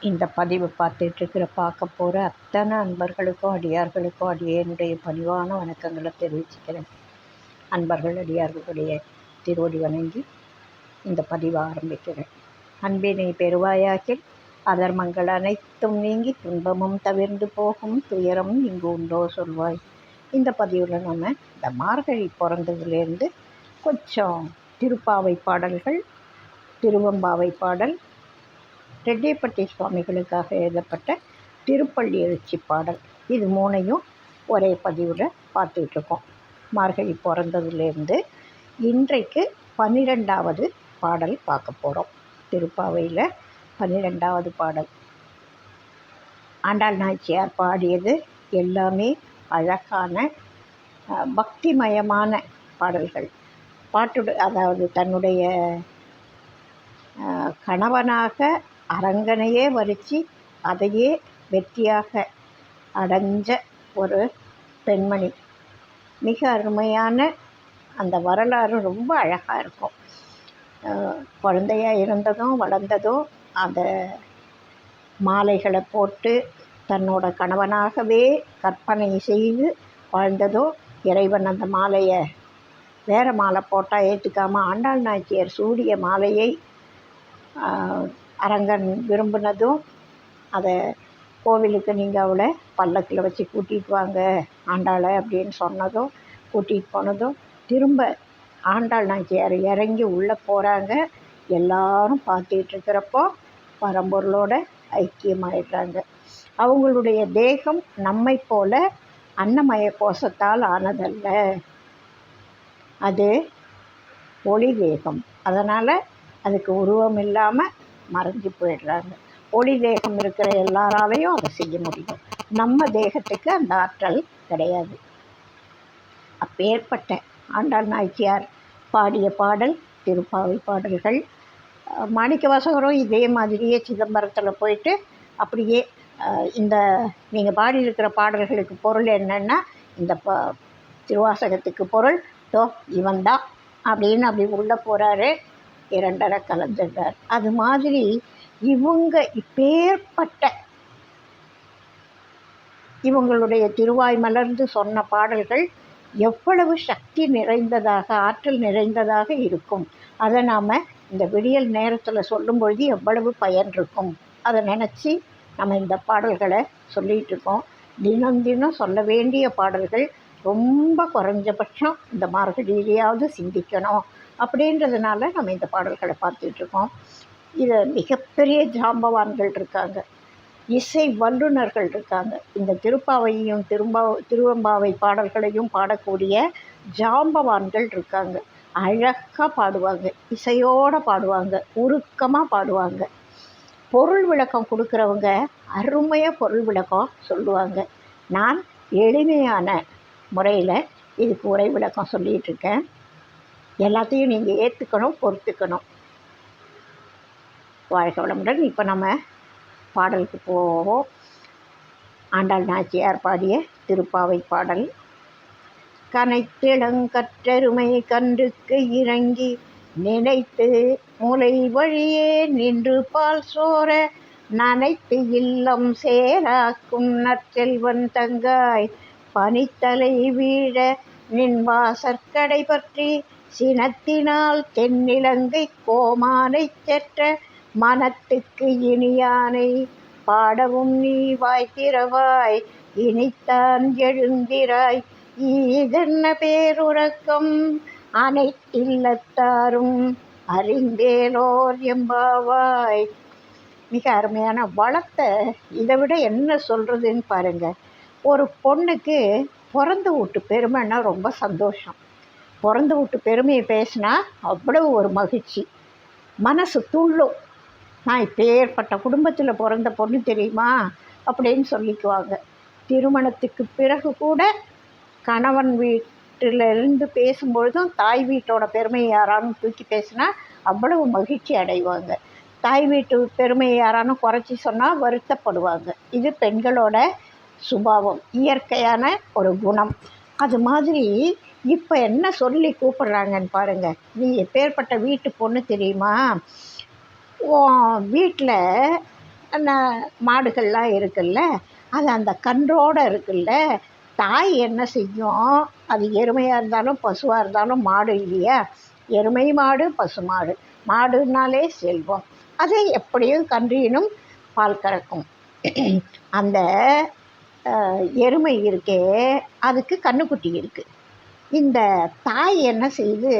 இந்த பதிவை பார்க்க போகிற அத்தனை அன்பர்களுக்கும் அடியார்களுக்கும் அடியேனுடைய பணிவான வணக்கங்களை தெரிவிச்சுக்கிறேன். அன்பர்கள் அடியார்களுடைய திருவடி வணங்கி இந்த பதிவை ஆரம்பிக்கிறேன். அன்பினை பெருவாயாக்கில் அதர்மங்கள் அனைத்தும் நீங்கி துன்பமும் தவிர்ந்து போகும் துயரம் இங்கு உண்டோ சொல்வாய். இந்த பதிவில் நம்ம இந்த மார்கழி பிறந்ததுலேருந்து கொஞ்சம் திருப்பாவை பாடல்கள், திருவம்பாவை பாடல், ரெட்டியப்பட்டி சுவாமிகளுக்காக எழுதப்பட்ட திருப்பள்ளி எழுச்சி பாடல், இது மூணையும் ஒரே பதிவில் பார்த்துட்ருக்கோம். மார்கழி பிறந்ததுலேருந்து இன்றைக்கு 12வது பாடல் பார்க்க போகிறோம். திருப்பாவையில் 12வது பாடல். ஆண்டாள் நாச்சியார் பாடியது எல்லாமே அழகான பக்திமயமான பாடல்கள். அதாவது தன்னுடைய கணவனாக அரங்கனையே வரித்து அதையே வெற்றியாக அடைஞ்ச ஒரு பெண்மணி. மிக அருமையான அந்த வரலாறு ரொம்ப அழகாக இருக்கும். குழந்தையாக இருந்ததும் வளர்ந்ததும் அந்த மாலைகளை போட்டு தன்னோட கணவனாகவே கற்பனை செய்து வாழ்ந்ததோ, இறைவன் அந்த மாலையை வேறு மாலை போட்டால் ஏற்றுக்காமல் ஆண்டாள் நாச்சியார் சூடிய மாலையை அரங்கன் விரும்பினதும், அதை கோவிலுக்கு நீங்கள் அவளை பல்லக்கில் வச்சு கூட்டிகிட்டு வாங்க ஆண்டாளை அப்படின்னு சொன்னதும், கூட்டிகிட்டு போனதும், திரும்ப ஆண்டாள் நாச்சியார் இறங்கி உள்ளே போகிறாங்க. எல்லாரும் பார்த்துட்ருக்கிறப்போ பரம்பொருளோட ஐக்கியமாயிடுறாங்க. அவங்களுடைய தேகம் நம்மை போல அன்னமய கோஷத்தால் ஆனதல்ல, அது ஒளி தேகம். அதனால் அதுக்கு உருவம் இல்லாமல் மறைஞ்சு போயிடுறாங்க. ஒளி தேகம் இருக்கிற எல்லாராலையும் அதை செய்ய முடியும். நம்ம தேகத்துக்கு அந்த ஆற்றல் கிடையாது. அப்பேற்பட்ட ஆண்டாள் நாச்சியார் பாடிய பாடல் திருப்பாவை பாடல்கள். மாணிக்கவாசகரும் இதே மாதிரியே சிதம்பரத்தில் போயிட்டு அப்படியே இந்த நீங்கள் பாடியிருக்கிற பாடல்களுக்கு பொருள் என்னென்னா, இந்த திருவாசகத்துக்கு பொருள் இவன்தான் அப்படின்னு அப்படி உள்ளே போகிறாரு, இரண்டரை கலந்துடுறார். அது மாதிரி இவங்க இப்பேற்பட்ட இவங்களுடைய திருவாய் மலர்ந்து சொன்ன பாடல்கள் எவ்வளவு சக்தி நிறைந்ததாக, ஆற்றல் நிறைந்ததாக இருக்கும். அதை நாம் இந்த விடியல் நேரத்தில் சொல்லும் பொழுது எவ்வளவு பயன் இருக்கும், அதை நினச்சி நம்ம இந்த பாடல்களை சொல்லிகிட்டு இருக்கோம். தினம் தினம் சொல்ல வேண்டிய பாடல்கள். ரொம்ப குறைஞ்சபட்சம் இந்த மார்கழியிலேயாவது சிந்திக்கணும் அப்படின்றதுனால நம்ம இந்த பாடல்களை பார்த்துட்ருக்கோம். இது மிகப்பெரிய ஜாம்பவான்கள் இருக்காங்க, இசை வல்லுநர்கள் இருக்காங்க. இந்த திருப்பாவையும் திருவம்பாவை பாடல்களையும் பாடக்கூடிய ஜாம்பவான்கள் இருக்காங்க. அழகாக பாடுவாங்க, இசையோடு பாடுவாங்க, உருக்கமாக பாடுவாங்க. பொருள் விளக்கம் கொடுக்குறவங்க அருமையாக பொருள் விளக்கம் சொல்லுவாங்க. நான் எளிமையான முறையில் இதுக்கு உரை விளக்கம் சொல்லிகிட்ருக்கேன். எல்லாத்தையும் நீங்கள் ஏற்றுக்கணும், பொறுத்துக்கணும். வாழ்க வளமுடன். இப்போ நம்ம பாடலுக்கு போவோம். ஆண்டாள் நாச்சியார் பாடிய திருப்பாவை பாடல். கனைத்திளங்கற்றெருமை கன்றுக்கு இறங்கி நினைத்து முலை வழியே நின்று பால் சோர நனைத்து இல்லம் சேராக்கும் நற்செல்வன் தங்காய் பனித்தலை வீழ நின் வாசற்கடை பற்றி சினத்தினால் தென்னிலங்கை கோமானை செற்ற மனத்துக்கு இனியானை பாடவும் நீ வாய்த்திரவாய் இனித்தான் எழுந்திராய் ஈதென்ன பேருறக்கம் அனைத்தில்லத்தாரும் அறிந்தேலோர் எம்பாவாய். மிக அருமையான வளத்தை இதை விட என்ன சொல்கிறதுன்னு பாருங்கள். ஒரு பொண்ணுக்கு பிறந்த வீட்டு பெருமைன்னா ரொம்ப சந்தோஷம். பிறந்த வீட்டு பெருமையை பேசினா அவ்வளவு ஒரு மகிழ்ச்சி, மனசு துள்ளும். நான் இப்போ ஏற்பட்ட குடும்பத்தில் பிறந்த பொண்ணு தெரியுமா அப்படின்னு சொல்லிக்குவாங்க. திருமணத்துக்கு பிறகு கூட கணவன் வீட்டிலிருந்து பேசும்பொழுதும் தாய் வீட்டோட பெருமையை யாராலும் தூக்கி பேசினா அவ்வளவு மகிழ்ச்சி அடைவாங்க. தாய் வீட்டு பெருமையை யாராலும் குறைச்சி சொன்னால் வருத்தப்படுவாங்க. இது பெண்களோட சுபாவம், இயற்கையான ஒரு குணம். அது மாதிரி இப்போ என்ன சொல்லி கூப்பிடுறாங்கன்னு பாருங்கள். நீ எப்பேற்பட்ட வீட்டு பொண்ணு தெரியுமா, வீட்டில் மாடுகள்லாம் இருக்குல்ல, அது அந்த கன்றோடு இருக்குல்ல, தாய் என்ன செய்யும், அது எருமையாக இருந்தாலும் பசுவாக இருந்தாலும் மாடு இல்லையா, எருமை மாடு பசு மாடு, மாடுனாலே செல்வம், அது எப்படியும் கன்றியினும் பால் கறக்கும். அந்த எருமை இருக்கே, அதுக்கு கன்றுக்குட்டி இருக்குது. இந்த தாய் என்ன செய்யுது,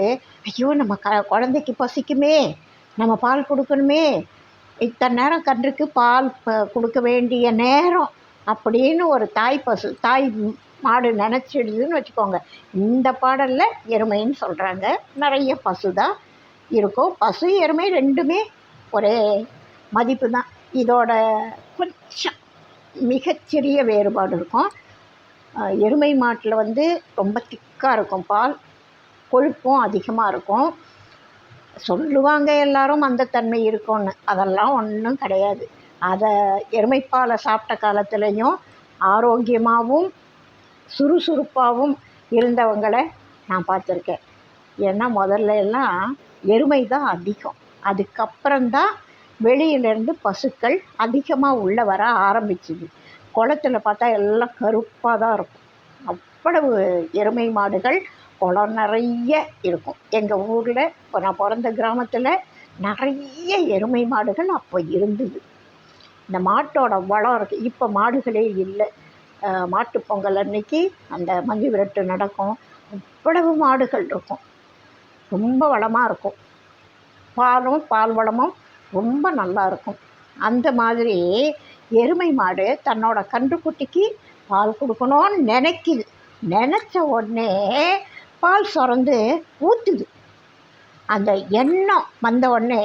ஐயோ நம்ம குழந்தைக்கு பசிக்குமே, நம்ம பால் கொடுக்கணுமே, இத்தனை நேரம் கன்றுக்கு பால் கொடுக்க வேண்டிய நேரம் அப்படின்னு ஒரு தாய் மாடு நினச்சிடுதுன்னு வச்சுக்கோங்க. இந்த பாடலில் எருமைன்னு சொல்கிறாங்க. நிறைய பசு தான் இருக்கும். பசு எருமை ரெண்டுமே ஒரே மதிப்பு தான். இதோட கொஞ்சம் மிகச்சிறிய வேறுபாடு இருக்கும். எருமை மாட்டில் ரொம்ப திக்காக இருக்கும் பால், கொழுப்பும் அதிகமாக இருக்கும். சொல்லுவாங்க எல்லாரும் அந்த தன்மை இருக்கும்னு, அதெல்லாம் ஒன்றும் கிடையாது. அதை எருமைப்பாலை சாப்பிட்ட காலத்துலேயும் ஆரோக்கியமாகவும் சுறுசுறுப்பாகவும் இருந்தவங்களை நான் பார்த்துருக்கேன். ஏன்னா முதல்ல எல்லாம் எருமை தான் அதிகம், அதுக்கப்புறம்தான் வெளியிலேருந்து பசுக்கள் அதிகமாக உள்ளே வர ஆரம்பிச்சுது. குளத்துல பார்த்தா எல்லாம் கருப்பாக தான் இருக்கும். அவ்வளவு எருமை மாடுகள் குளம் நிறைய இருக்கும். எங்கள் ஊரில் இப்போ நான் பிறந்த கிராமத்தில் நிறைய எருமை மாடுகள் அப்போ இருந்தது. இந்த மாட்டோட வளம் இருக்குது. இப்போ மாடுகளே இல்லை. மாட்டு பொங்கல் அன்னைக்கு அந்த மஞ்சு விரட்டு நடக்கும். அவ்வளவு மாடுகள் இருக்கும். ரொம்ப வளமாக இருக்கும். பால் வளமும் ரொம்ப நல்லா இருக்கும். அந்த மாதிரி எருமை மாடு தன்னோட கன்றுக்குட்டிக்கு பால் கொடுக்கணும்னு நினைக்குது. நினச்ச உடனே பால் சுரந்து ஊற்றுது. அந்த எண்ணம் வந்த உடனே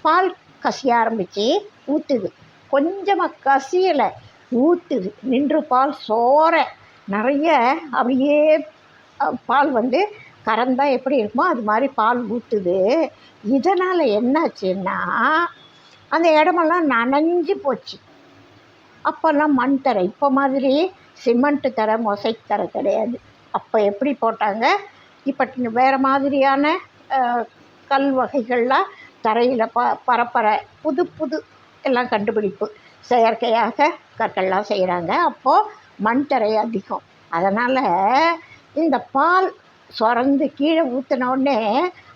பால் கசிய ஆரம்பித்து ஊற்றுது. கொஞ்சமாக கசியலை, ஊற்றுது. நின்று பால் சோற நிறைய அப்படியே பால் கறந்தால் எப்படி இருக்குமோ அது மாதிரி பால் ஊற்றுது. இதனால் என்னாச்சுன்னா அந்த இடமெல்லாம் நனைஞ்சு போச்சு. அப்போல்லாம் மண் தரை, இப்போ மாதிரி சிமெண்ட்டு தரை மொசைக் தரை கிடையாது. அப்போ எப்படி போட்டாங்க, இப்போ வேறு மாதிரியான கல் வகைகள்லாம் தரையில் பரப்பரை புது எல்லாம் கண்டுபிடிப்பு, செயற்கையாக கற்கள்லாம் செய்கிறாங்க. அப்போது மண் தரை அதிகம். அதனால் இந்த பால் சுரந்து கீழே ஊற்றினோடனே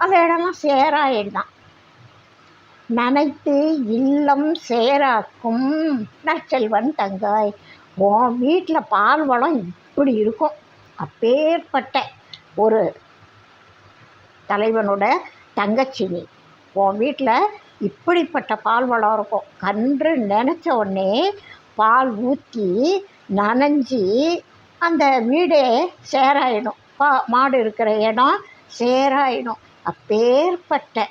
அந்த இடம்லாம் சேராயிடுதான். நனைத்து இல்லம் சேராக்கும் நற்செல்வன் தங்காய். உன் வீட்டில் பால் வளம் இப்படி இருக்கும். அப்பேற்பட்ட ஒரு தலைவனோட தங்கச்சி நீ. உன் வீட்டில் இப்படிப்பட்ட பால் வளம் இருக்கும். கன்று நினச்ச உடனே பால் ஊற்றி நனைஞ்சி அந்த வீடே சேராயிடும். மாடு இருக்கிற இடம் சேராயிடும். அப்பேற்பட்ட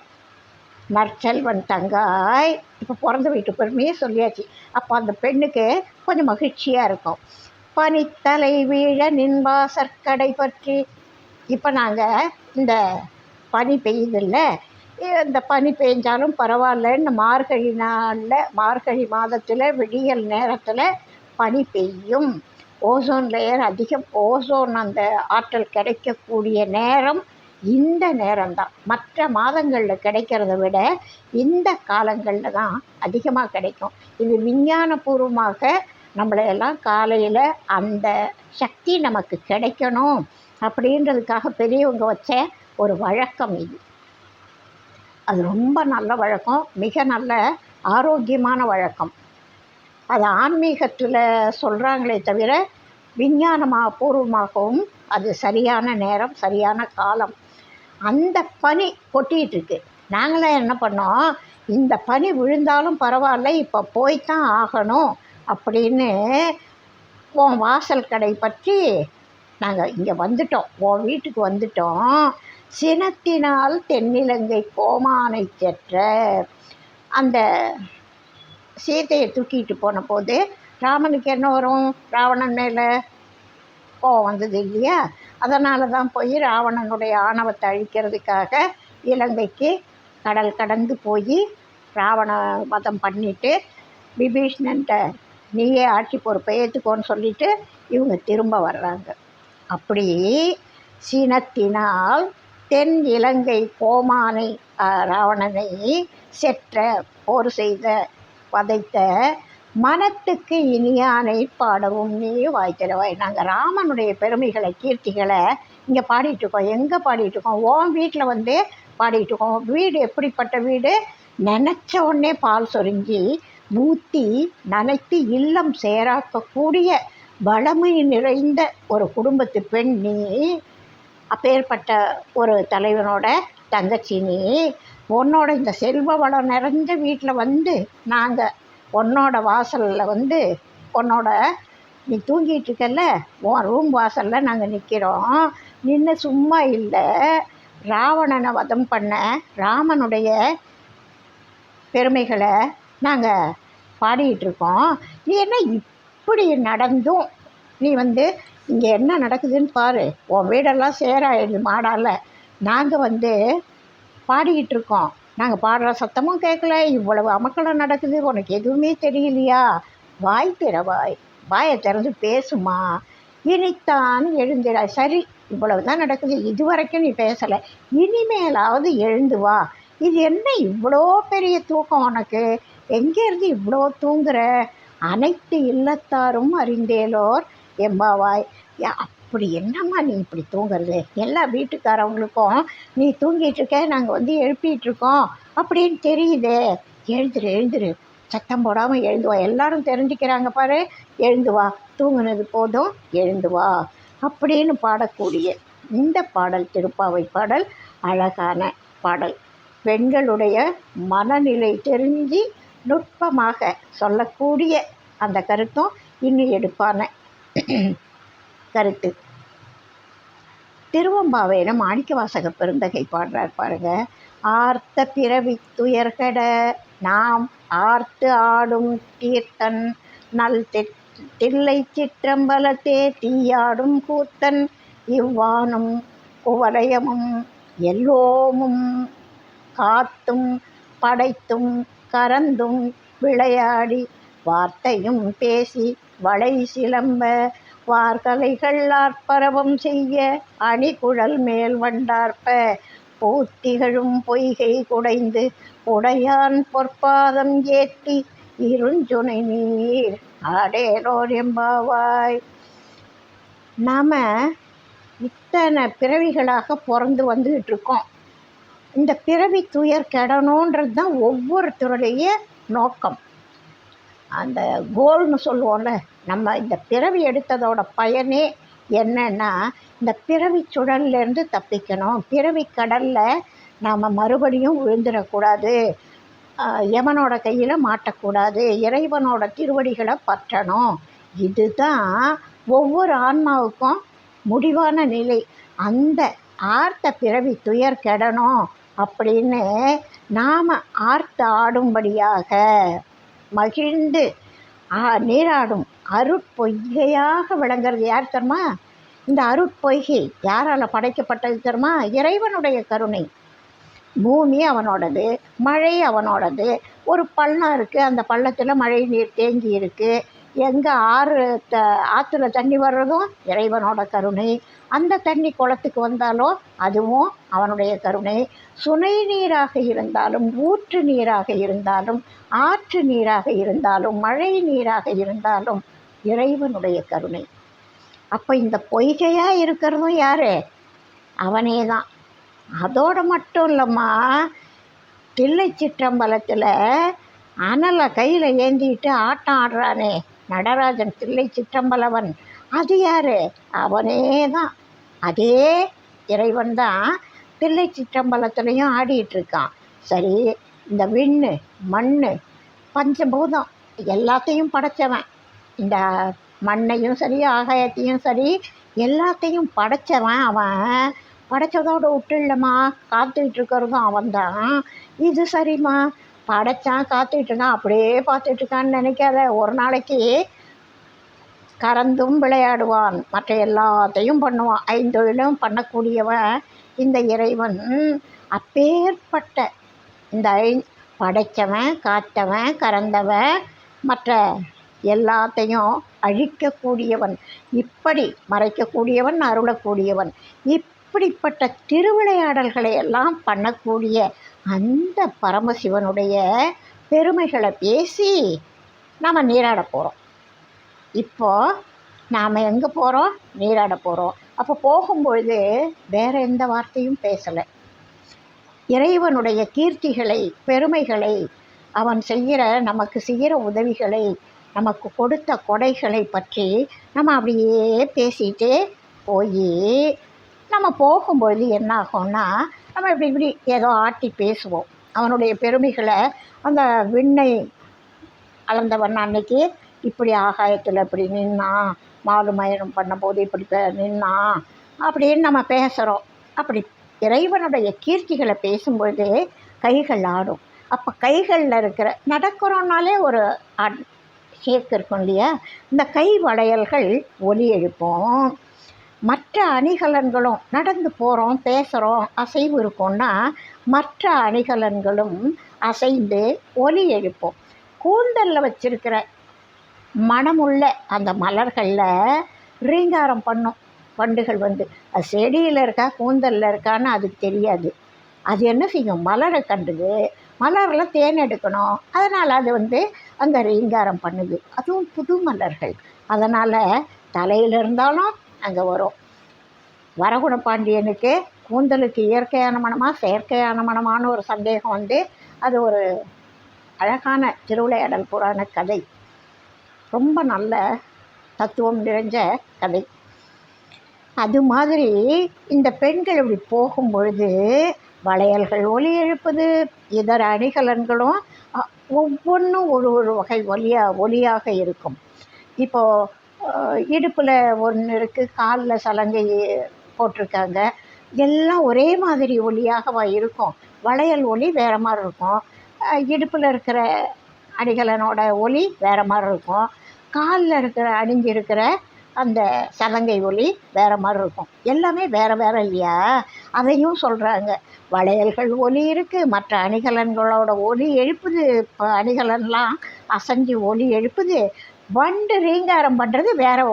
நற்செல்வன் தங்காய். இப்போ பிறந்த வீட்டு பெருமையே சொல்லியாச்சு. அப்போ அந்த பெண்ணுக்கு கொஞ்சம் மகிழ்ச்சியாக இருக்கும். பனித்தலை வீழ நின்வாசற்கடை பற்றி. இப்போ நாங்கள் இந்த பனி பெய்யுதில்ல, இந்த பனி பெய்ஞ்சாலும் பரவாயில்லன்னு மார்கழி மாதத்தில் விடியல் நேரத்தில் பனி பெய்யும். ஓசோன் லேயர் அதிகம். ஓசோன் அந்த ஆற்றல் கிடைக்கக்கூடிய நேரம் இந்த நேரம்தான். மற்ற மாதங்களில் கிடைக்கிறத விட இந்த காலங்களில் தான் அதிகமாக கிடைக்கும். இது விஞ்ஞானபூர்வமாக நம்மளையெல்லாம் காலையில் அந்த சக்தி நமக்கு கிடைக்கணும் அப்படின்றதுக்காக பெரியவங்க வச்ச ஒரு வழக்கம் இது. அது ரொம்ப நல்ல வழக்கம், மிக நல்ல ஆரோக்கியமான வழக்கம். அது ஆன்மீகத்தில் சொல்கிறாங்களே தவிர விஞ்ஞானபூர்வமாகவும் அது சரியான நேரம், சரியான காலம். அந்த பனி கொட்டிகிட்ருக்கு. நாங்களாம் என்ன பண்ணோம், இந்த பனி விழுந்தாலும் பரவாயில்ல, இப்போ போய்த்தான் ஆகணும் அப்படின்னு உன் வாசல் கடை பற்றி நாங்கள் இங்கே வந்துட்டோம், உன் வீட்டுக்கு வந்துட்டோம். சினத்தினால் தென்னிலங்கை கோமானை செற்ற அந்த சீதையை தூக்கிட்டு போன போது ராமனுக்கு என்ன வரும், ராவணன் மேலே கோவம் வந்தது இல்லையா? அதனால தான் போய் ராவணனுடைய ஆணவத்தை அழிக்கிறதுக்காக இலங்கைக்கு கடல் கடந்து போய் ராவண வதம் பண்ணிவிட்டு விபீஷ்ணன்ட்ட நீயே ஆட்சி பொறுப்பை ஏற்றுக்கோன்னு சொல்லிவிட்டு இவங்க திரும்ப வர்றாங்க. அப்படி சினத்தினால் தென் இலங்கை கோமானை ராவணனை செற்ற போர் செய்த வதைத்த மனத்துக்கு இனியானை பாடவும் நீ வாய்த்திறவாய். நாங்கள் ராமனுடைய பெருமைகளை கீர்த்திகளை இங்கே பாடிட்டுருக்கோம். எங்கே பாடிட்டுருக்கோம்? ஓம் வீட்டில் வந்து பாடிட்டுருக்கோம். வீடு எப்படிப்பட்ட வீடு? நினச்ச உடனே பால் சொரிஞ்சி ஊற்றி நனைத்து இல்லம் சேராக்கக்கூடிய வளமை நிறைந்த ஒரு குடும்பத்து பெண் நீ. அப்பேற்பட்ட ஒரு தலைவனோட தங்கச்சி நீ. உன்னோட இந்த செல்வ வளம் நிறைஞ்ச வீட்டில் வந்து நாங்கள் உன்னோட வாசலில் வந்து உன்னோட நீ தூங்கிட்டு இருக்கல உன் ரூம் வாசலில் நாங்கள் நிற்கிறோம். நின்று சும்மா இல்லை, ராவணனை வதம் பண்ண ராமனுடைய பெருமைகளை நாங்கள் பாடிகிட்ருக்கோம். நீ என்ன இப்படி நடந்தும் நீ வந்து இங்கே என்ன நடக்குதுன்னு பாரு, உன் வீடெல்லாம் சேராயிடுது மாடால். நாங்கள் வந்து பாடிக்கிட்டு இருக்கோம், நாங்கள் பாடுற சத்தமும் கேட்கல, இவ்வளவு அமக்களம் நடக்குது, உனக்கு எதுவுமே தெரியலையா? வாய் திறவாய், வாயை திறந்து பேசுமா. இனித்தான் எழுந்திராய். சரி, இவ்வளவு தான் நடக்குது, இது வரைக்கும் நீ பேசலை, இனிமேலாவது எழுந்து வா. இது என்ன இவ்வளோ பெரிய தூக்கம் உனக்கு? எங்கேருந்து இவ்வளோ தூங்குற? அனைத்து இல்லத்தாரும் அறிந்தேலோர் எம்பாவாய். அப்படி என்னம்மா நீ இப்படி தூங்குறது? எல்லா வீட்டுக்காரவங்களுக்கும் நீ தூங்கிட்டு இருக்க, நாங்கள் வந்து எழுப்பிகிட்ருக்கோம் அப்படின்னு தெரியுதே. எழுந்துரு எழுந்துரு, சத்தம் போடாமல் எழுந்து வா, எல்லாரும் தெரிஞ்சுக்கிறாங்க பாரு, எழுந்து வா, தூங்குனது போதும், எழுந்து வா அப்படின்னு பாடக்கூடிய இந்த பாடல் திருப்பாவை பாடல் அழகான பாடல். பெண்களுடைய மனநிலை தெரிஞ்சு நுட்பமாக சொல்லக்கூடிய அந்த கருத்தும் இன்னும் எடுப்பான கருத்து. திருவம்பாவையில மாணிக்கவாசக பெருந்தகை பாடுறார் பாருங்க. ஆர்த்த பிறவி துயர்கட நாம் ஆர்த்து ஆடும் தீர்த்தன் நல் தில்லை சிற்றம்பலத்தே தீயாடும் கூத்தன் இவ்வானும் குவலயமும் எல்லோமும் காத்தும் படைத்தும் கறந்தும் விளையாடி வார்த்தையும் பேசி வளை சிலம்ப வார்கலைகள் ஆர்ப்பரவம் செய்ய அணிகுழல் மேல் வண்டார்ப்ப பூத்திகழும் பொய்கை குடைந்து உடையான் பொற்பாதம் ஏத்தி இருஞ்சுனை நீர் ஆடேலோர் எம்பாவாய். நாம் இத்தனை பிறவிகளாக பிறந்து வந்துக்கிட்டு இருக்கோம். இந்த பிறவி துயர் கெடணுன்றது தான் ஒவ்வொருத்தருடைய நோக்கம். அந்த கோல்னு சொல்லுவோம்ல, நம்ம இந்த பிறவி எடுத்ததோட பயனே என்னன்னா, இந்த பிறவி சுழல்லேருந்து தப்பிக்கணும், பிறவி கடலில் நாம் மறுபடியும் விழுந்துடக்கூடாது, யமனோட கையில் மாட்டக்கூடாது, இறைவனோட திருவடிகளை பற்றணும். இதுதான் ஒவ்வொரு ஆன்மாவுக்கும் முடிவான நிலை. அந்த ஆர்த்த பிறவி துயர் கெடணும் அப்படின்னு நாம் ஆர்த்து ஆடும்படியாக மகிழ்ந்து நீராடும் அருட்பொய்கையாக விளங்குறது யார் தெரியுமா? இந்த அருட்பொய்கை யாரால் படைக்கப்பட்டது தெரியுமா? இறைவனுடைய கருணை. பூமி அவனோடது, மழை அவனோடது. ஒரு பள்ளம் இருக்குது, அந்த பள்ளத்தில் மழை நீர் தேங்கி இருக்குது. எங்கே ஆற்றுல தண்ணி வர்றதும் இறைவனோட கருணை. அந்த தண்ணி குளத்துக்கு வந்தாலும் அதுவும் அவனுடைய கருணை. சுனை நீராக இருந்தாலும், ஊற்று நீராக இருந்தாலும், ஆற்று நீராக இருந்தாலும், மழை நீராக இருந்தாலும் இறைவனுடைய கருணை. அப்போ இந்த பொய்கையாக இருக்கிறதும் யார்? அவனே தான். அதோடு மட்டும் இல்லைம்மா, தில்லை சிற்றம்பலத்தில் அனலை கையில் ஏந்திட்டு ஆட்டம் ஆடுறானே நடராஜன், தில்லை சிற்றம்பலவன், அது யார்? அவனே தான். அதே இறைவன் தான் தில்லை சிற்றம்பலத்துலேயும் ஆடிட்டுருக்கான். சரி, இந்த விண்ணு மண் பஞ்சபூதம் எல்லாத்தையும் படைத்தவன், இந்த மண்ணையும் சரி ஆகாயத்தையும் சரி எல்லாத்தையும் படைத்தவன் அவன். படைத்ததோடு விட்டுள்ளம்மா, காத்துக்கிட்டு இருக்கிறதும் அவன்தான். இது சரிம்மா, படைத்தான் காத்துக்கிட்டு இருக்கான், அப்படியே பார்த்துட்ருக்கான்னு நினைக்காத. ஒரு நாளைக்கு கறந்தும் விளையாடுவான், மற்ற எல்லாத்தையும் பண்ணுவான், ஐந்தொழிலும் பண்ணக்கூடியவன் இந்த இறைவன். அப்பேற்பட்ட இந்த படைத்தவன், காத்தவன், கறந்தவன், மற்ற எல்லாத்தையும் அழிக்கக்கூடியவன், இப்படி மறைக்கக்கூடியவன், அருளக்கூடியவன், இப்படிப்பட்ட திருவிளையாடல்களை எல்லாம் பண்ணக்கூடிய அந்த பரமசிவனுடைய பெருமைகளை பேசி நாம் நீராட போகிறோம். இப்போது நாம் எங்கே போகிறோம்? நீராட போகிறோம். அப்போ போகும்பொழுது வேறு எந்த வார்த்தையும் பேசலை. இறைவனுடைய கீர்த்திகளை, பெருமைகளை, அவன் நமக்கு செய்கிற உதவிகளை, நமக்கு கொடுத்த கொடைகளை பற்றி நம்ம அப்படியே பேசிகிட்டே போய் நம்ம போகும்பொழுது என்ன ஆகும்னா, நம்ம இப்படி ஏதோ ஆட்டி பேசுவோம். அவனுடைய பெருமைகளை, அந்த விண்ணை அளந்தவன் அன்னைக்கு இப்படி ஆகாயத்தில் இப்படி நின்னான், மாடு மயனம் பண்ணும்போது இப்படி நின்னான் அப்படின்னு நம்ம பேசுகிறோம். அப்படி இறைவனுடைய கீர்த்திகளை பேசும்பொழுது கைகள் ஆடும். அப்போ கைகளில் இருக்கிற நடக்கிறோன்னாலே ஒரு ஷேக் இருக்கும் இல்லையா, இந்த கை வளையல்கள் ஒலி எழுப்போம். மற்ற அணிகலன்களும் நடந்து போகிறோம், பேசுகிறோம், அசைவு இருக்கும்னா மற்ற அணிகலன்களும் அசைந்து ஒலி எழுப்போம். கூந்தலில் வச்சிருக்கிற மனமுள்ள அந்த மலர்களில் ரீங்காரம் பண்ணும். வண்டுகள் வந்து அது செடியில் இருக்கா கூந்தலில் இருக்கான்னு அதுக்கு தெரியாது. அது என்ன செய்யும்? மலரை கண்டுது, மலரில் தேன் எடுக்கணும், அதனால் அது வந்து அங்கே ரீங்காரம் பண்ணுது. அதுவும் புது மலர்கள், அதனால் தலையில் இருந்தாலும் அங்கே வரும். வரகுண பாண்டியனுக்கு கூந்தலுக்கு இயற்கையான மனமா செயற்கையான மனமானு ஒரு சந்தேகம் வந்து அது ஒரு அழகான திருவிளையாடல் புராண கதை. ரொம்ப நல்ல தத்துவம் நிறைஞ்ச கதை. அது மாதிரி இந்த பெண்கள் இப்படி போகும்பொழுது வளையல்கள் ஒலி எழுப்புது, இதர அணிகலன்களும் ஒவ்வொன்றும் ஒரு வகை ஒலியாக இருக்கும். இப்போது இடுப்பில் ஒன்று இருக்குது, காலில் சலங்கை போட்டிருக்காங்க, எல்லாம் ஒரே மாதிரி ஒலியாக இருக்கும். வளையல் ஒலி வேறு மாதிரி இருக்கும், இடுப்பில் இருக்கிற அணிகலனோட ஒலி வேறு மாதிரி இருக்கும், காலில் அணிஞ்சிருக்கிற அந்த சலங்கை ஒலி வேறு மாதிரி இருக்கும். எல்லாமே வேறு வேறு இல்லையா? அதையும் சொல்கிறாங்க. வளையல்கள் ஒலி இருக்குது, மற்ற அணிகலன்களோட ஒலி எழுப்புது, இப்போ அணிகலன்லாம் அசைஞ்சு ஒலி எழுப்புது, வண்டு ரீங்காரம் பண்ணுறது வேறு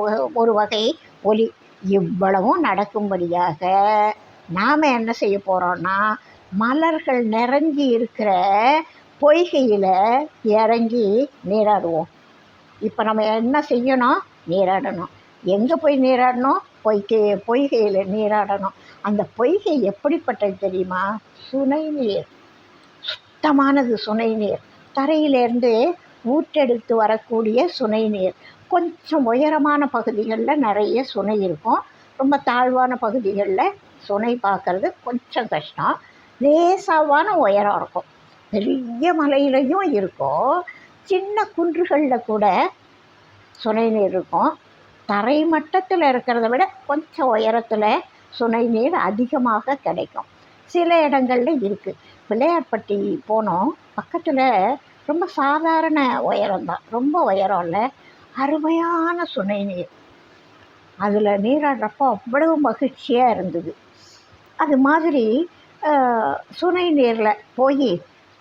ஒரு வகை ஒலி. இவ்வளவும் நடக்கும்படியாக நாம் என்ன செய்ய போகிறோன்னா, மலர்கள் நிறைஞ்சி இருக்கிற பொய்கையில் இறங்கி நீராடுவோம். இப்போ நம்ம என்ன செய்யணும்? நீராடணும். எங்கே போய் நீராடணும்? பொய்கையில் நீராடணும். அந்த பொய்கை எப்படிப்பட்டது தெரியுமா? சுனை நீர், சுத்தமானது சுனை நீர். தரையிலேருந்து ஊற்றெடுத்து வரக்கூடிய சுனை நீர். கொஞ்சம் உயரமான பகுதிகளில் நிறைய சுனை இருக்கும், ரொம்ப தாழ்வான பகுதிகளில் சுனை பார்க்குறது கொஞ்சம் கஷ்டம். லேசாவான உயரம் இருக்கும், பெரிய மலையிலையும் இருக்கும், சின்ன குன்றுகளில் கூட சுனை நீர் இருக்கும். தரை மட்டத்தில் இருக்கிறத விட கொஞ்சம் உயரத்தில் சுனை நீர் அதிகமாக கிடைக்கும். சில இடங்களில் இருக்குது. பிள்ளையார்பட்டி போனோம், பக்கத்தில் ரொம்ப சாதாரண உயரம்தான், ரொம்ப உயரம் இல்லை, அருமையான சுனை நீர். அதில் நீராடுறப்போ அவ்வளவு மகிழ்ச்சியாக இருந்தது. அது மாதிரி சுனை நீரில் போய்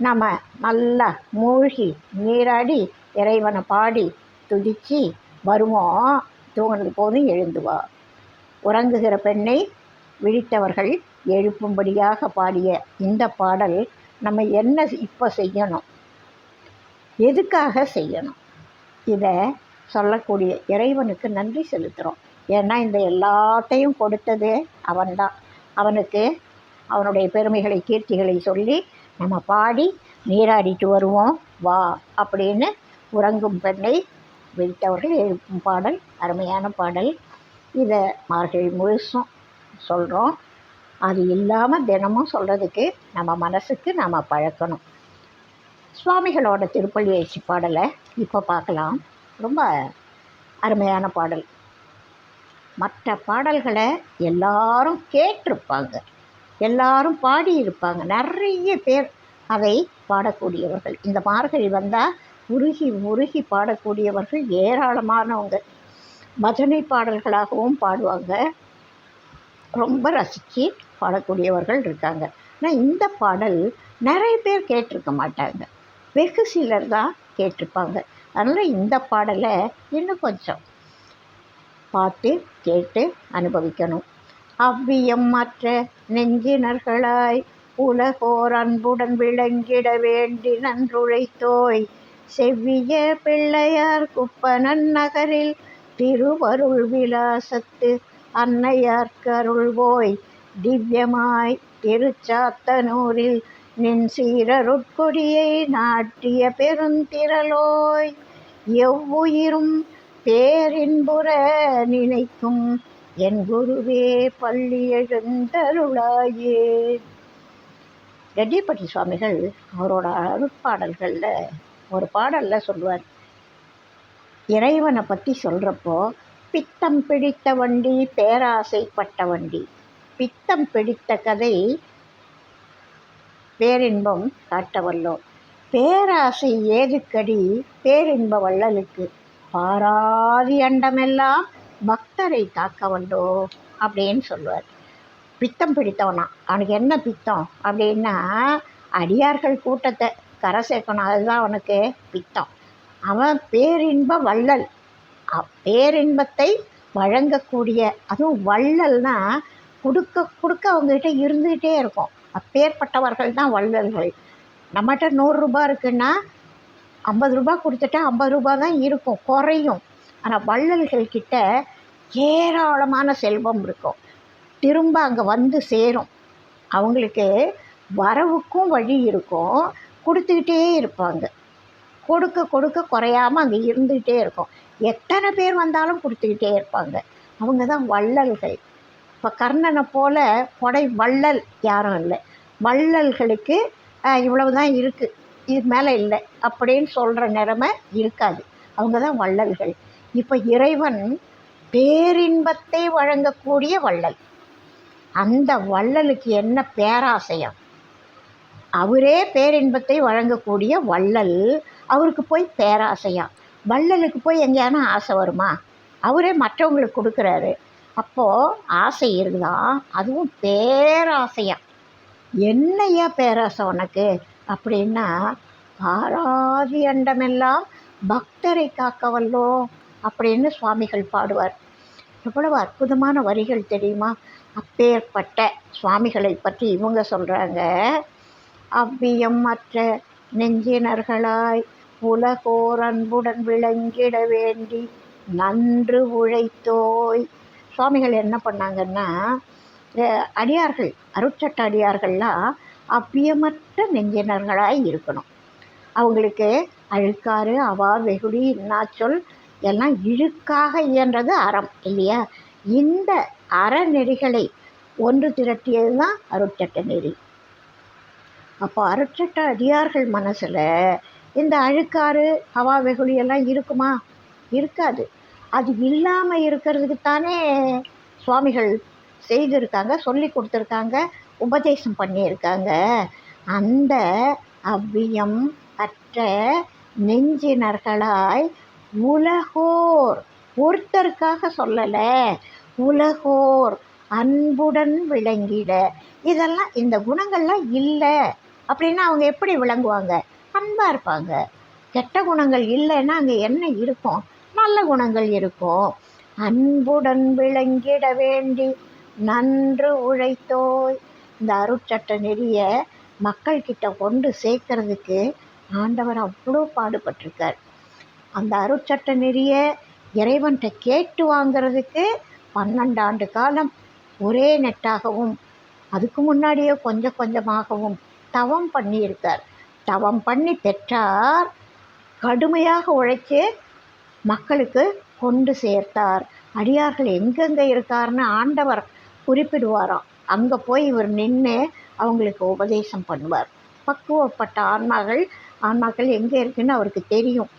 நம்ம நல்லா மூழ்கி நீராடி இறைவனை பாடி துதித்து வருவோம். தூங்கினது போதும் எழுந்துவா. உறங்குகிற பெண்ணை விழித்தவர்கள் எழுப்பும்படியாக பாடிய இந்த பாடல் நம்ம என்ன இப்போ செய்யணும், எதுக்காக செய்யணும்? இதை சொல்லக்கூடிய இறைவனுக்கு நன்றி செலுத்துகிறோம். ஏன்னா இந்த எல்லாத்தையும் கொடுத்தது அவன்தான். அவனுக்கு அவனுடைய பெருமைகளை கீர்த்திகளை சொல்லி நம்ம பாடி நீராடிட்டு வருவோம் வா அப்படின்னு உறங்கும் பெண்ணை விழித்தவர்கள் எழுப்பும் பாடல், அருமையான பாடல். இதை மார்கழி முழுசும் சொல்கிறோம். அது இல்லாமல் தினமும் சொல்கிறதுக்கு நம்ம மனசுக்கு நம்ம பழக்கணும். சுவாமிகளோட திருப்பள்ளி எழுச்சி பாடலை இப்போ பார்க்கலாம். ரொம்ப அருமையான பாடல். மற்ற பாடல்களை எல்லாரும் கேட்டிருப்பாங்க, எல்லாரும் பாடியிருப்பாங்க, நிறைய பேர் அதை பாடக்கூடியவர்கள். இந்த மார்கழி வந்தால் உருகி உருகி பாடக்கூடியவர்கள் ஏராளமானவங்க. பஜனை பாடல்களாகவும் பாடுவாங்க, ரொம்ப ரசித்து பாடக்கூடியவர்கள் இருக்காங்க. ஆனால் இந்த பாடல் நிறைய பேர் கேட்டிருக்க மாட்டாங்க, வெகு சிலர் தான் கேட்டிருப்பாங்க. அதனால் இந்த பாடலை இன்னும் கொஞ்சம் பார்த்து கேட்டு அனுபவிக்கணும். அவ்வியம் மற்ற நெஞ்சினர்களாய் உலகோர் அன்புடன் விளங்கிட வேண்டி நன்றுழைத்தோய் செவ்விய பிள்ளையார் குப்பனன் நகரில் திருவருள் விலாசத்து அன்னையார்க்கருள்வோய் திவ்யமாய் திருச்சாத்தனூரில் நின் சீரருட்கொடியை நாட்டிய பெருந்திரளோய் எவ்வுயிரும் பேரின்புற நினைக்கும் என் குருவே பள்ளி எழுந்தருளாயே. ரெட்டிப்பட்டி சுவாமிகள் அவரோட அருட்பாடல்களில் ஒரு பாடலில் சொல்லுவார், இறைவனை பற்றி சொல்கிறப்போ, பித்தம் பிடித்த வண்டி பேராசைப்பட்ட வண்டி, பித்தம் பிடித்த கதை பேரின்பம் காட்டவல்லோம், பேராசை ஏதுக்கடி பேரின்ப வள்ளலுக்கு, பாராதி அண்டமெல்லாம் பக்தரை காக்க வந்தோ அப்படின்னு சொல்லுவார். பித்தம் பிடித்தவனா, அவனுக்கு என்ன பித்தம் அப்படின்னா அடியார்கள் கூட்டத்தை கரை சேர்க்கணும், அதுதான் அவனுக்கு பித்தம். அவன் பேரின்ப வள்ளல், பேரின்பத்தை வழங்கக்கூடிய, அதுவும் வள்ளல்னா கொடுக்க கொடுக்க அவங்ககிட்ட இருந்துக்கிட்டே இருக்கும். அப்பேற்பட்டவர்கள் தான் வள்ளல்கள். நம்மகிட்ட 100 ரூபா இருக்குன்னா 50 ரூபா கொடுத்துட்டா 50 ரூபா தான் இருக்கும், குறையும். ஆனால் வள்ளல்கள்கிட்ட ஏராளமான செல்வம் இருக்கும், திரும்ப அங்கே வந்து சேரும். அவங்களுக்கு வரவுக்கும் வழி இருக்கும், கொடுத்துக்கிட்டே இருப்பாங்க, கொடுக்க கொடுக்க குறையாமல் அங்கே இருந்துக்கிட்டே இருக்கும். எத்தனை பேர் வந்தாலும் கொடுத்துக்கிட்டே இருப்பாங்க. அவங்க தான் வள்ளல்கள். இப்போ கர்ணனை போல் கொடை வள்ளல் யாரும் இல்லை. வள்ளல்களுக்கு இவ்வளவு தான் இருக்குது, இதுக்கு மேலே இல்லை அப்படின்னு சொல்கிற நிலைமை இருக்காது. அவங்க தான் வள்ளல்கள். இப்போ இறைவன் பேரின்பத்தை வழங்கக்கூடிய வள்ளல். அந்த வள்ளலுக்கு என்ன பேராசையம், அவரே பேரின்பத்தை வழங்கக்கூடிய வள்ளல், அவருக்கு போய் பேராசையா? வள்ளலுக்கு போய் எங்கேயானா ஆசை வருமா? அவரே மற்றவங்களுக்கு கொடுக்குறாரு, அப்போது ஆசை இருக்குதான், அதுவும் பேராசையா. என்னையா பேராசை உனக்கு அப்படின்னா, பாராதி அண்டமெல்லாம் பக்தரை காக்க வல்லோ அப்படின்னு சுவாமிகள் பாடுவார். எவ்வளவு அற்புதமான வரிகள் தெரியுமா? அப்பேற்பட்ட சுவாமிகளை பற்றி இவங்க சொல்கிறாங்க, அவ்வியம் மற்ற நெஞ்சினர்களாய் உலகோர் அன்புடன் விளங்கிட வேண்டி நன்று உழைத்தோய். சுவாமிகள் என்ன பண்ணாங்கன்னா, அடியார்கள், அருட்சட்ட அடியார்கள்லாம் அவ்வியமற்ற நெஞ்சினர்களாய் இருக்கணும். அவங்களுக்கு அழுக்காறு அவா வெகுடி இன்னாச்சொல் எல்லாம் இழுக்காக இயன்றது அறம் இல்லையா? இந்த அறநெறிகளை ஒன்று திரட்டியது தான் அருட்சட்ட நெறி. அப்போ அருட்சட்ட அடியார்கள் மனசில் இந்த அழுக்காறு அவா வெகுளி எல்லாம் இருக்குமா? இருக்காது. அது இல்லாமல் இருக்கிறதுக்கு தானே சுவாமிகள் செய்திருக்காங்க, சொல்லி கொடுத்துருக்காங்க, உபதேசம் பண்ணியிருக்காங்க. அந்த அவ்வியம் அற்ற நெஞ்சினர்களாய் உலகோர், ஒருத்தருக்காக சொல்லலை, உலகோர் அன்புடன் விளங்கிட. இதெல்லாம் இந்த குணங்கள்லாம் இல்லை அப்படின்னா அவங்க எப்படி விளங்குவாங்க? அன்பாக இருப்பாங்க. கெட்ட குணங்கள் இல்லைன்னா அங்கே என்ன இருக்கும்? நல்ல குணங்கள் இருக்கும். அன்புடன் விளங்கிட வேண்டி நன்று உழைத்தோய். இந்த அருட்சட்ட நெறியை மக்கள்கிட்ட கொண்டு சேர்க்கறதுக்கு ஆண்டவர் அவ்வளோ பாடுபட்டிருக்கார். அந்த அருட்சட்ட நெறியை இறைவன்கிட்ட கேட்டு வாங்கிறதுக்கு 12 ஆண்டு காலம் ஒரே நெட்டாகவும் அதுக்கு முன்னாடியே கொஞ்சம் கொஞ்சமாகவும் தவம் பண்ணியிருக்கார். தவம் பண்ணி பெற்றார், கடுமையாக உழைச்சி மக்களுக்கு கொண்டு சேர்த்தார். அடியார்கள் எங்கெங்கே இருக்காருன்னு ஆண்டவர் குறிப்பிடுவாராம். அங்கே போய் இவர் நின்று அவங்களுக்கு உபதேசம் பண்ணுவார். பக்குவப்பட்ட ஆன்மாக்கள் எங்கே இருக்குன்னு அவருக்கு தெரியும்.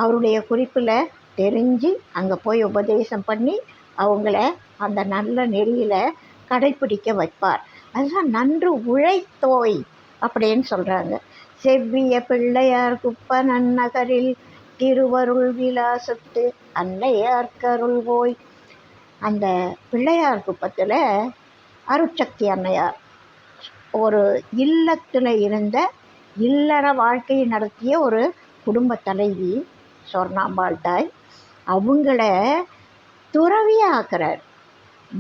அவருடைய குறிப்பில் தெரிஞ்சு அங்கே போய் உபதேசம் பண்ணி அவங்கள அந்த நல்ல நெறியில் கடைப்பிடிக்க வைப்பார். அதுதான் நன்று உழைத்தோய் அப்படின்னு சொல்கிறாங்க. செவ்விய பிள்ளையார் குப்பனன் நகரில் திருவருள் விலாசத்து அன்னையார்க்கருள்வோய். அந்த பிள்ளையார் குப்பத்தில் அருட்சக்தி அன்னையார் ஒரு இல்லத்தில் இருந்த இல்லற வாழ்க்கையை நடத்திய ஒரு குடும்ப தலைவி, சொர்ணாம்பாள் தாய். அவங்கள துறவியாக்குறார்.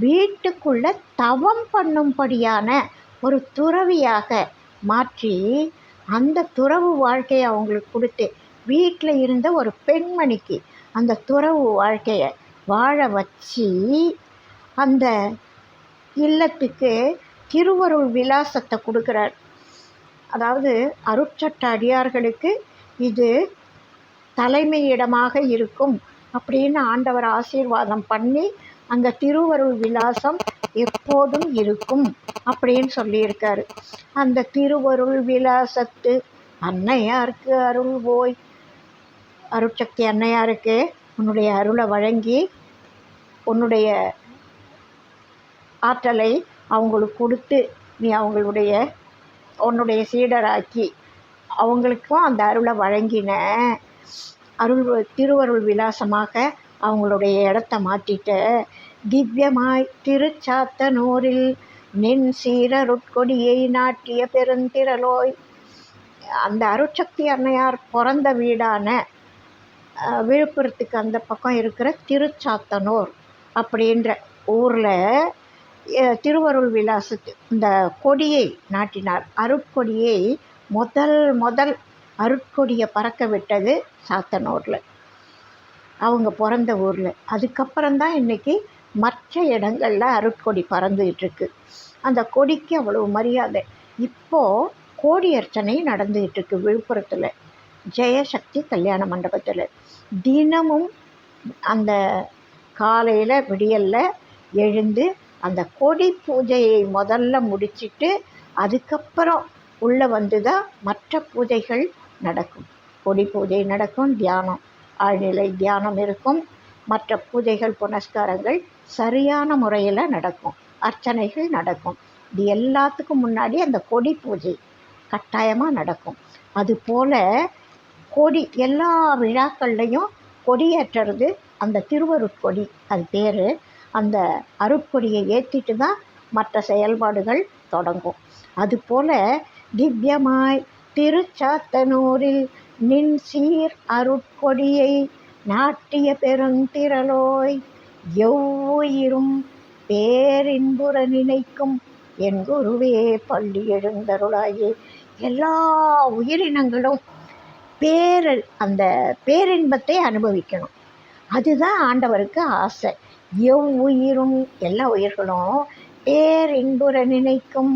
வீட்டுக்குள்ளே தவம் பண்ணும்படியான ஒரு துறவியாக மாற்றி அந்த துறவு வாழ்க்கையை அவங்களுக்கு கொடுத்து வீட்டில் இருந்த ஒரு பெண்மணிக்கு அந்த துறவு வாழ்க்கையை வாழ வச்சு அந்த இல்லத்துக்கு திருவருள் விலாசத்தை கொடுக்குறார். அதாவது அருட்சட்ட அடியார்களுக்கு இது தலைமையிடமாக இருக்கும் அப்படின்னு ஆண்டவர் ஆசீர்வாதம் பண்ணி அங்கே திருவருள் விலாசம் எப்போதும் இருக்கும் அப்படின்னு சொல்லியிருக்காரு. அந்த திருவருள் விலாசத்து அன்னையாருக்கு அருள் போய், அருட்சக்தி அன்னையாருக்கு உன்னுடைய அருளை வழங்கி உன்னுடைய ஆற்றலை அவங்களுக்கு கொடுத்து நீ உன்னுடைய சீடராக்கி அவங்களுக்கும் அந்த அருளை வழங்கின திருவருள் விலாசமாக அவங்களுடைய இடத்த மாற்றிட்ட. திவ்யமாய் திருச்சாத்தனூரில் நின் சீரருட்கொடியை நாட்டிய பெருந்திரலோய். அந்த அருட்சக்தி அன்னையார் பிறந்த வீடான விழுப்புரத்துக்கு அந்த பக்கம் இருக்கிற திருச்சாத்தனூர் அப்படின்ற ஊரில் திருவருள் விலாசத்து இந்த கொடியை நாட்டினார். அருட்கொடியை முதல் அருட்கொடியை பறக்க விட்டது சாத்தனூரில், அவங்க பிறந்த ஊரில். அதுக்கப்புறம்தான் இன்றைக்கி மற்ற இடங்களில் அருட்கொடி பறந்துகிட்ருக்கு. அந்த கொடிக்கு அவ்வளவு மரியாதை. இப்போது கோடி அர்ச்சனை நடந்துகிட்ருக்கு விழுப்புரத்தில் ஜெயசக்தி கல்யாண மண்டபத்தில். தினமும் அந்த காலையில் விடியலில் எழுந்து அந்த கொடி பூஜையை முதல்ல முடிச்சுட்டு அதுக்கப்புறம் உள்ளே வந்து தான் மற்ற பூஜைகள் நடக்கும். கொடி பூஜை நடக்கும், தியானம், ஆழ்நிலை தியானம் இருக்கும், மற்ற பூஜைகள் புனஸ்காரங்கள் சரியான முறையில் நடக்கும், அர்ச்சனைகள் நடக்கும். இது எல்லாத்துக்கும் முன்னாடி அந்த கொடி பூஜை கட்டாயமாக நடக்கும். அதுபோல் கொடி எல்லா விழாக்கள்லையும் கொடியேற்றுறது அந்த திருவருட்கொடி, அது பேர். அந்த அருட்கொடியை ஏற்றிட்டு தான் மற்ற செயல்பாடுகள் தொடங்கும். அதுபோல் திவ்யமாய் திருச்சாத்தனூரில் நின் சீர் அருட்கொடியை நாட்டிய பெருந்திரலோய். எவ்வுயிரும் பேரின்புற நினைக்கும் என் குருவே பள்ளி எழுந்தருளாயே. எல்லா உயிரினங்களும் அந்த பேரின்பத்தை அனுபவிக்கணும், அதுதான் ஆண்டவருக்கு ஆசை. எவ்வுயிரும் எல்லா உயிர்களும் பேரின்புற நினைக்கும்,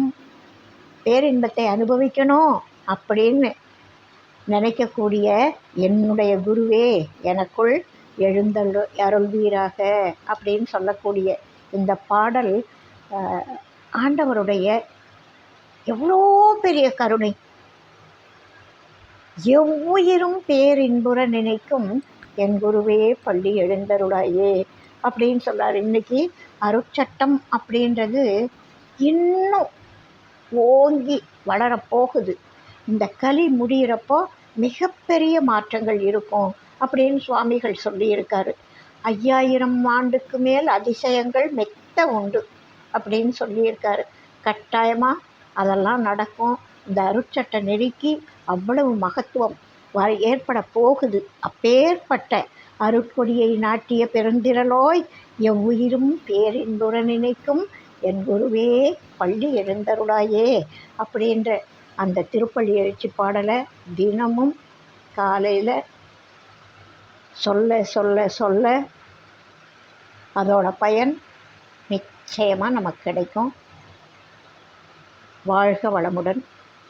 பேரின்பத்தை அனுபவிக்கணும் அப்படின்னு நினைக்கக்கூடிய என்னுடைய குருவே எனக்குள் அருள்வீராக அப்படின்னு சொல்லக்கூடிய இந்த பாடல் ஆண்டவருடைய எவ்வளோ பெரிய கருணை. எவ்வுயிரும் பேரின்புற நினைக்கும் என் குருவே பள்ளி எழுந்தருளாயே அப்படின்னு சொல்கிறார். இன்றைக்கி அருட்சட்டம் அப்படின்றது இன்னும் ஓங்கி வளரப்போகுது. இந்த கலி முடிகிறப்போ மிகப்பெரிய மாற்றங்கள் இருக்கும் அப்படின்னு சுவாமிகள் சொல்லியிருக்காரு. 5000 ஆண்டுக்கு மேல் அதிசயங்கள் மெத்த உண்டு அப்படின்னு சொல்லியிருக்காரு. கட்டாயமாக அதெல்லாம் நடக்கும். இந்த அருட்சட்ட நெறிக்கு அவ்வளவு மகத்துவம் ஏற்பட போகுது. அப்பேற்பட்ட அருட்கொடியை நாட்டிய பெருந்திரலோய் எவ்வுயிரும் பேரின்புற நினைக்கும் என் குருவே பள்ளி எழுந்தருளாயே அப்படின்ற அந்த திருப்பள்ளி எழுச்சி பாடலை தினமும் காலையில் சொல்ல சொல்ல சொல்ல அதோட பயன் நிச்சயமாக நமக்கு கிடைக்கும். வாழ்க வளமுடன்.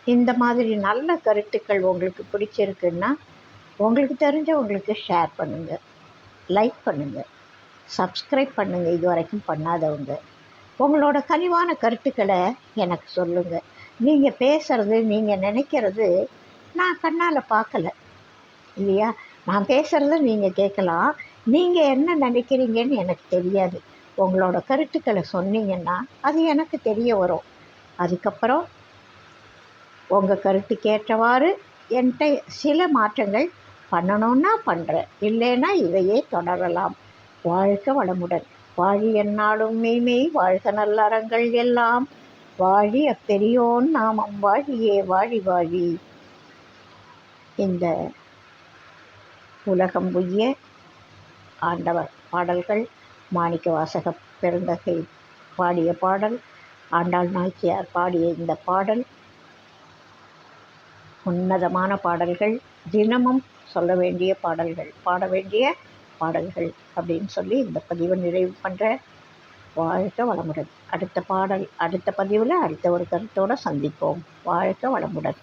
இந்த மாதிரி நல்ல கருத்துக்கள் உங்களுக்கு பிடிச்சிருக்குன்னா உங்களுக்கு தெரிஞ்சவங்களுக்கு ஷேர் பண்ணுங்கள், லைக் பண்ணுங்கள், சப்ஸ்கிரைப் பண்ணுங்கள் இது வரைக்கும் பண்ணாதவங்க. உங்களோட கனிவான கருத்துக்களை எனக்கு சொல்லுங்கள். நீங்கள் பேசுகிறது, நீங்கள் நினைக்கிறது நான் கண்ணால் பார்க்கலை இல்லையா? நான் பேசுகிறத நீங்கள் கேட்கலாம், நீங்கள் என்ன நினைக்கிறீங்கன்னு எனக்கு தெரியாது. உங்களோட கருத்துக்களை சொன்னீங்கன்னா அது எனக்கு தெரிய வரும். அதுக்கப்புறம் உங்கள் கருத்துக்கேற்றவாறு என்கிட்ட சில மாற்றங்கள் பண்ணணுன்னா பண்ணுறேன், இல்லைன்னா இதையே தொடரலாம். வாழ்க வளமுடன். வாழி எந்நாளும் மெய்மெய் வாழ்க நல்லறங்கள் எல்லாம் வாழி அப்பெரியோன் நாமம் வாழியே வாழி வாழி. இந்த உலகம் உய்ய ஆண்டவர் பாடல்கள் மாணிக்க வாசக பெருந்தகை பாடிய பாடல், ஆண்டாள் நாச்சியார் பாடிய இந்த பாடல் உன்னதமான பாடல்கள். தினமும் சொல்ல வேண்டிய பாடல்கள், பாட வேண்டிய பாடல்கள் அப்படின்னு சொல்லி இந்த பதிவை நிறைவு பண்ணுறேன். வாழ்க வளமுடன். அடுத்த பதிவில் அடுத்த ஒரு கருத்தோடு சந்திப்போம். வாழ்க வளமுடன்.